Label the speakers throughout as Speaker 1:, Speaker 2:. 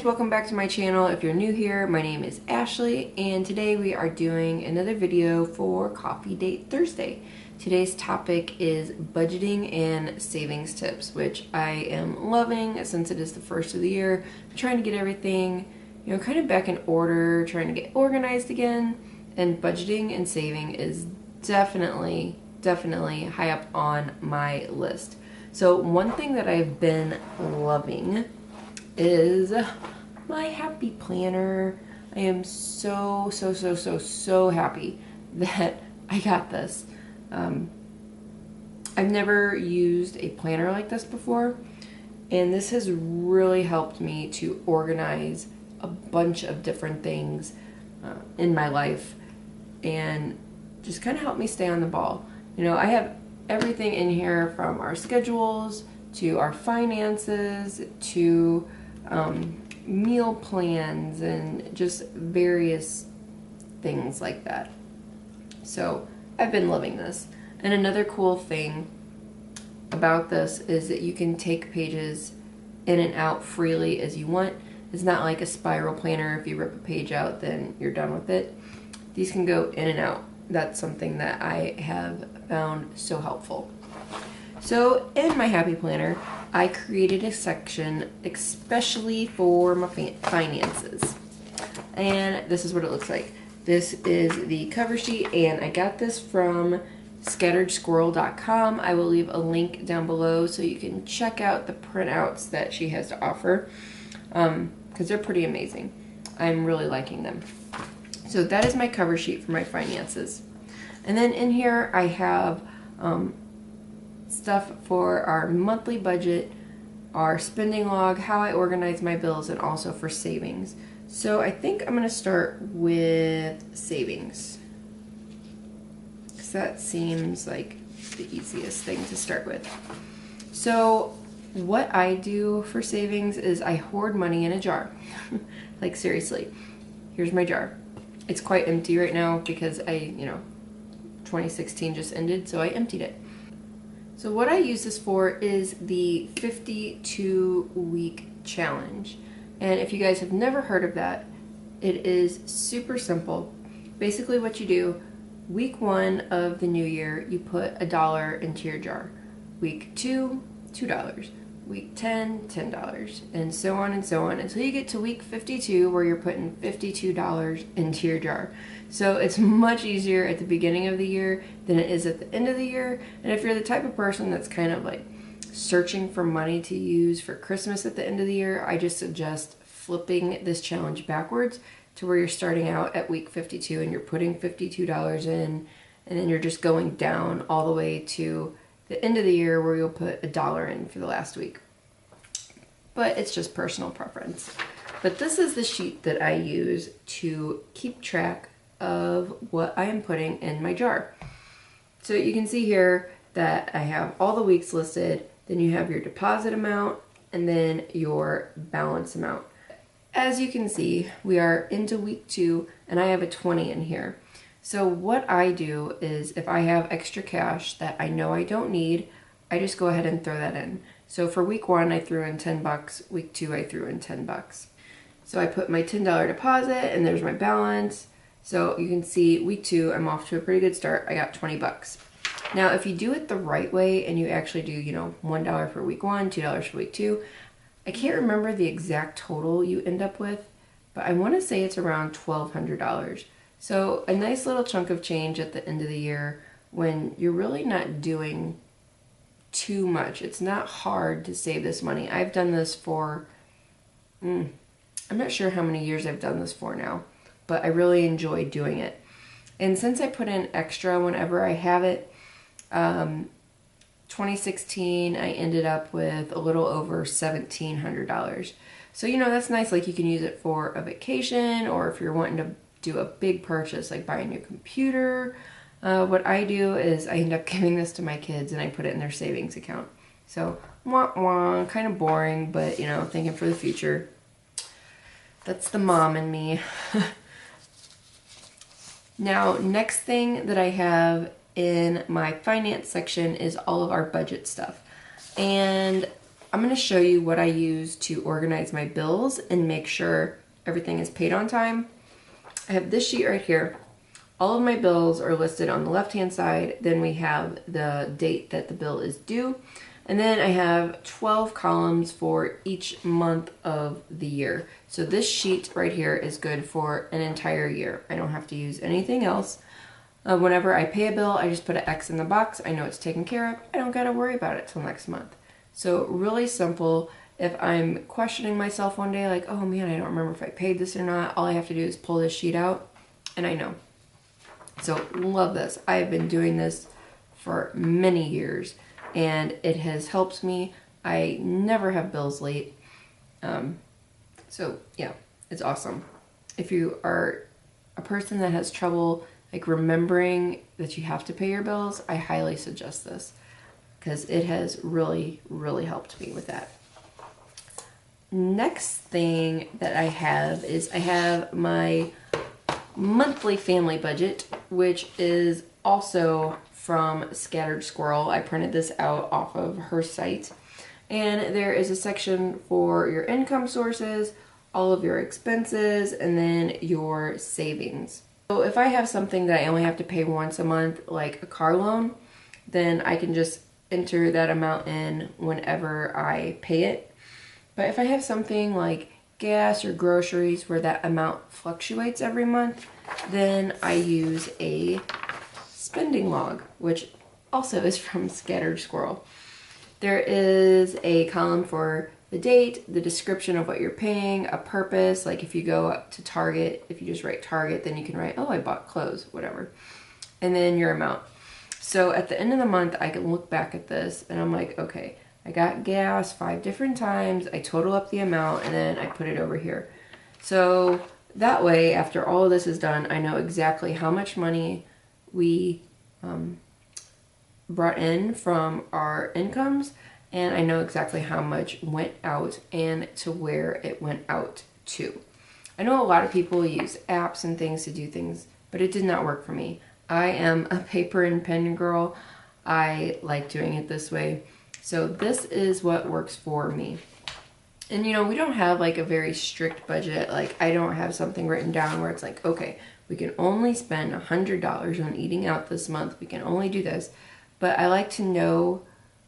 Speaker 1: welcome back to my channel. If you're new here, my name is Ashley, and today we are doing another video for Coffee Date Thursday. Today's topic is budgeting and savings tips, which I am loving since it is the first of the year. I'm trying to get everything, kind of back in order, trying to get organized again, and budgeting and saving is definitely high up on my list. So one thing that I've been loving is my Happy Planner. I am so happy that I got this. I've never used a planner like this before, and this has really helped me to organize a bunch of different things in my life and just kind of help me stay on the ball. I have everything in here from our schedules to our finances to meal plans and just various things like that. So I've been loving this. And another cool thing about this is that you can take pages in and out freely as you want. It's not like a spiral planner. If you rip a page out, then you're done with it. These can go in and out. That's something that I have found so helpful. So in my Happy Planner, I created a section especially for my finances. And this is what it looks like. This is the cover sheet, and I got this from scatteredsquirrel.com. I will leave a link down below so you can check out the printouts that she has to offer, because they're pretty amazing. I'm really liking them. So that is my cover sheet for my finances. And then in here I have stuff for our monthly budget, our spending log, how I organize my bills, and also for savings. So I think I'm going to start with savings, because that seems like the easiest thing to start with. So what I do for savings is I hoard money in a jar. Like seriously, here's my jar. It's quite empty right now because 2016 just ended, so I emptied it. So what I use this for is the 52-week challenge. And if you guys have never heard of that, it is super simple. Basically what you do, week 1 of the new year, you put $1 into your jar. Week 2, $2. Week 10, $10, and so on until you get to week 52 where you're putting $52 into your jar. So it's much easier at the beginning of the year than it is at the end of the year. And if you're the type of person that's kind of like searching for money to use for Christmas at the end of the year, I just suggest flipping this challenge backwards to where you're starting out at week 52 and you're putting $52 in, and then you're just going down all the way to the end of the year where you'll put $1 in for the last week. But it's just personal preference. But this is the sheet that I use to keep track of what I am putting in my jar. So you can see here that I have all the weeks listed, then you have your deposit amount, and then your balance amount. As you can see, we are into week 2, and I have a 20 in here. So what I do is if I have extra cash that I know I don't need, I just go ahead and throw that in. So for week 1, I threw in $10. Week 2, I threw in $10. So I put my $10 deposit, and there's my balance. So you can see week 2, I'm off to a pretty good start. I got $20. Now, if you do it the right way and you actually do, $1 for week 1, $2 for week 2, I can't remember the exact total you end up with, but I want to say it's around $1,200. So a nice little chunk of change at the end of the year when you're really not doing too much. It's not hard to save this money. I've done this for, I'm not sure how many years I've done this for now, but I really enjoy doing it. And since I put in extra whenever I have it, 2016 I ended up with a little over $1,700. So that's nice. Like you can use it for a vacation, or if you're wanting to do a big purchase like buy a new computer. What I do is I end up giving this to my kids and I put it in their savings account. So kind of boring, but thinking for the future. That's the mom in me. Now, next thing that I have in my finance section is all of our budget stuff. And I'm going to show you what I use to organize my bills and make sure everything is paid on time. I have this sheet right here. All of my bills are listed on the left-hand side. Then we have the date that the bill is due. And then I have 12 columns for each month of the year. So this sheet right here is good for an entire year. I don't have to use anything else. Whenever I pay a bill, I just put an X in the box. I know it's taken care of. I don't got to worry about it till next month. So really simple. If I'm questioning myself one day, like, oh man, I don't remember if I paid this or not, all I have to do is pull this sheet out and I know. So love this. I have been doing this for many years and it has helped me. I never have bills late. So yeah, it's awesome. If you are a person that has trouble like remembering that you have to pay your bills, I highly suggest this because it has really, really helped me with that. Next thing that I have is I have my monthly family budget, which is also from Scattered Squirrel. I printed this out off of her site. And there is a section for your income sources, all of your expenses, and then your savings. So if I have something that I only have to pay once a month, like a car loan, then I can just enter that amount in whenever I pay it. But if I have something like gas or groceries where that amount fluctuates every month, then I use a spending log, which also is from Scattered Squirrel. There is a column for the date, the description of what you're paying, a purpose, like if you go up to Target, if you just write Target, then you can write, oh, I bought clothes, whatever. And then your amount. So at the end of the month, I can look back at this and I'm like, okay, I got gas 5 different times, I total up the amount, and then I put it over here. So that way, after all of this is done, I know exactly how much money we brought in from our incomes, and I know exactly how much went out and to where it went out to. I know a lot of people use apps and things to do things, but it did not work for me. I am a paper and pen girl. I like doing it this way. So this is what works for me. And you know, we don't have like a very strict budget. Like I don't have something written down where it's like, okay, we can only spend $100 on eating out this month. We can only do this. But I like to know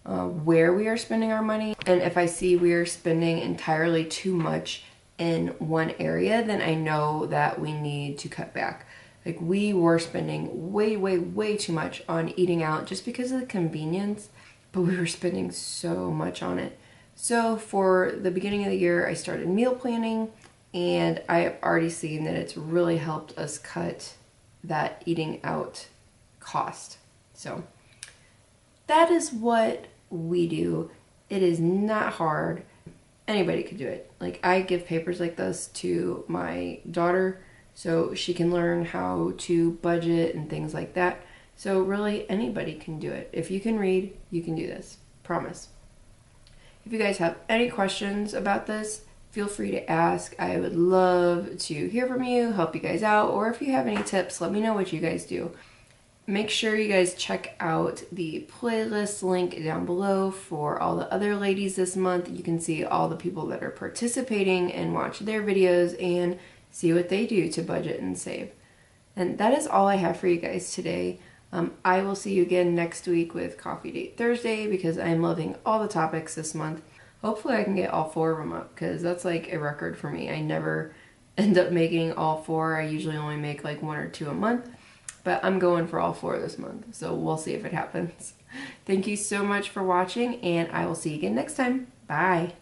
Speaker 1: where we are spending our money. And if I see we are spending entirely too much in one area, then I know that we need to cut back. Like we were spending way too much on eating out just because of the convenience, but we were spending so much on it. So for the beginning of the year, I started meal planning, and I have already seen that it's really helped us cut that eating out cost. So that is what we do. It is not hard. Anybody could do it. Like I give papers like this to my daughter so she can learn how to budget and things like that. So really anybody can do it. If you can read, you can do this. Promise. If you guys have any questions about this, feel free to ask. I would love to hear from you, help you guys out, or if you have any tips, let me know what you guys do. Make sure you guys check out the playlist link down below for all the other ladies this month. You can see all the people that are participating and watch their videos and see what they do to budget and save. And that is all I have for you guys today. I will see you again next week with Coffee Date Thursday because I'm loving all the topics this month. Hopefully I can get all 4 of them up because that's like a record for me. I never end up making all 4. I usually only make like 1 or 2 a month. But I'm going for all 4 this month, so we'll see if it happens. Thank you so much for watching, and I will see you again next time. Bye!